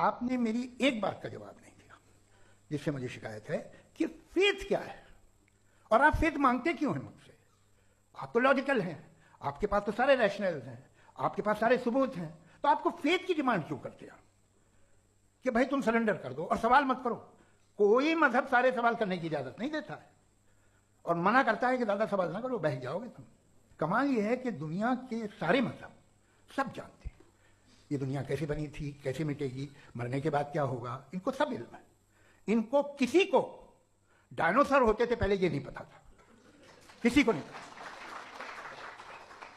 आपने मेरी एक बात का जवाब नहीं दिया, जिससे मुझे शिकायत है कि फेथ क्या है और आप फेथ मांगते क्यों हैं मुझसे? आप तो लॉजिकल हैं, आपके पास तो सारे रैशनल्स हैं, आपके पास सारे सबूत हैं, तो आपको फेथ की डिमांड क्यों करते हैं कि भाई तुम सरेंडर कर दो और सवाल मत करो? कोई मजहब सारे सवाल करने की इजाजत नहीं देता है और मना करता है कि ज्यादा सवाल ना करो, बह जाओगे तुम। कमाल यह है कि दुनिया के सारे मजहब सब जानते हैं ये दुनिया कैसे बनी थी, कैसे मिटेगी, मरने के बाद क्या होगा, इनको सब इल्म है। इनको किसी को डायनासोर होते थे पहले ये नहीं पता था, किसी को नहीं पता।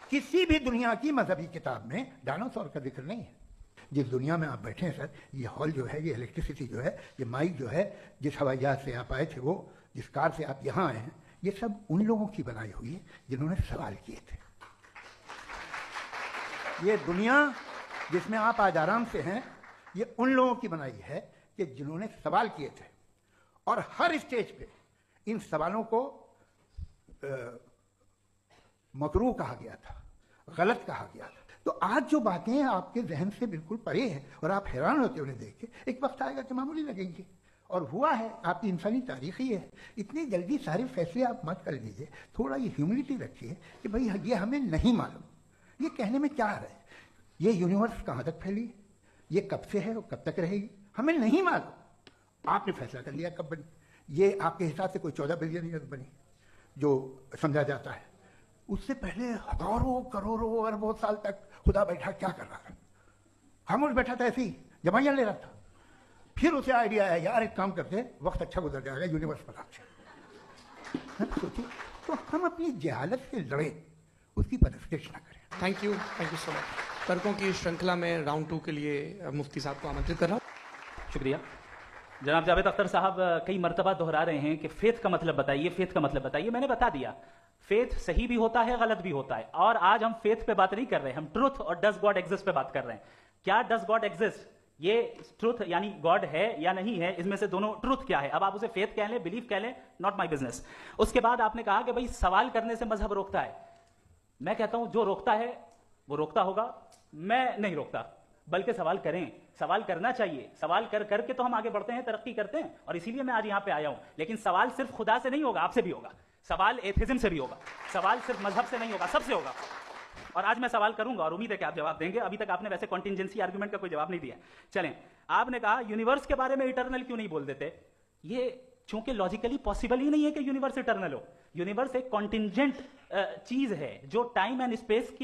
किसी भी दुनिया की मजहबी किताब में डायनासोर का जिक्र नहीं है। जिस दुनिया में आप बैठे हैं सर, ये हॉल जो है, ये इलेक्ट्रिसिटी जो है, ये माइक जो है, जिस हवाई जहाज से आप आए थे, वो जिस कार से आप यहां आए हैं, ये सब उन लोगों की बनाई हुई है जिन्होंने सवाल किए थे। ये दुनिया जिसमें आप आज आराम से हैं, ये उन लोगों की बनाई है कि जिन्होंने सवाल किए थे और हर स्टेज पे इन सवालों को मकरूह कहा गया था, गलत कहा गया था। तो आज जो बातें आपके जहन से बिल्कुल परे हैं और आप हैरान होते उन्हें देख के, एक वक्त आएगा कि मामूली लगेंगे। और हुआ है, आपकी इंसानी तारीख ही है। इतनी जल्दी सारे फैसले आप मत कर लीजिए, थोड़ा ये ह्यूमिलिटी रखिए कि भाई ये हमें नहीं मालूम। ये कहने में क्या है? ये यूनिवर्स कहाँ तक फैली, ये कब से है और कब तक रहेगी, हमें नहीं मालूम। आपने फैसला कर लिया कब बनी। ये आपके हिसाब से कोई 14 बिलियन ईयर बनी जो समझा जाता है। उससे पहले हजारों करोड़ों अरबों साल तक खुदा बैठा क्या कर रहा था? खामोश बैठा था, ऐसे ही जमाइयां ले रहा था। फिर उसे आइडिया आया, यार एक काम करते, वक्त अच्छा गुजर जाएगा, यूनिवर्स पता चले। सोचिए, तो हम अपनी जहालत से लड़े, उसकी परस्तिश ना करें। Thank you so much. तर्कों की श्रृंखला में राउंड 2 के लिए मुफ्ती साहब को आमंत्रित कर रहा हूँ। शुक्रिया। जनाब जावेद अख्तर साहब कई मर्तबा दोहरा रहे हैं कि फेथ का मतलब बताइए, फेथ का मतलब बताइए। मैंने बता दिया, फेथ सही भी होता है, गलत भी होता है। और आज हम फेथ पे बात नहीं कर रहे, हम ट्रुथ और डज गॉड एग्जिस्ट पे बात कर रहे हैं। क्या डज गॉड एग्जिस्ट, ये ट्रुथ यानी गॉड है या नहीं है, इसमें से दोनों ट्रुथ क्या है। अब आप उसे फेथ कह लें, बिलीफ कह लें, नॉट माई बिजनेस। उसके बाद आपने कहा कि भाई सवाल करने से मजहब रोकता है। मैं कहता हूं जो रोकता है वो रोकता होगा, मैं नहीं रोकता, बल्कि सवाल करें, सवाल करना चाहिए। सवाल कर करके तो हम आगे बढ़ते हैं, तरक्की करते हैं, और इसीलिए मैं आज यहां पे आया हूं। लेकिन सवाल सिर्फ खुदा से नहीं होगा, आपसे भी होगा। सवाल एथिज्म से भी होगा, सवाल सिर्फ मजहब से नहीं होगा, सबसे होगा। और आज मैं सवाल करूंगा और उम्मीद है कि आप जवाब देंगे। अभी तक आपने वैसे कॉन्टिंजेंसी आर्गुमेंट का कोई जवाब नहीं दिया। चलें, आपने कहा यूनिवर्स के बारे में इटर्नल क्यों नहीं बोल देते। ये चूंकि लॉजिकली पॉसिबल ही नहीं है कि यूनिवर्स इटर्नल हो। यूनिवर्स एक कॉन्टिंजेंट चीज है जो टाइम एंड स्पेस के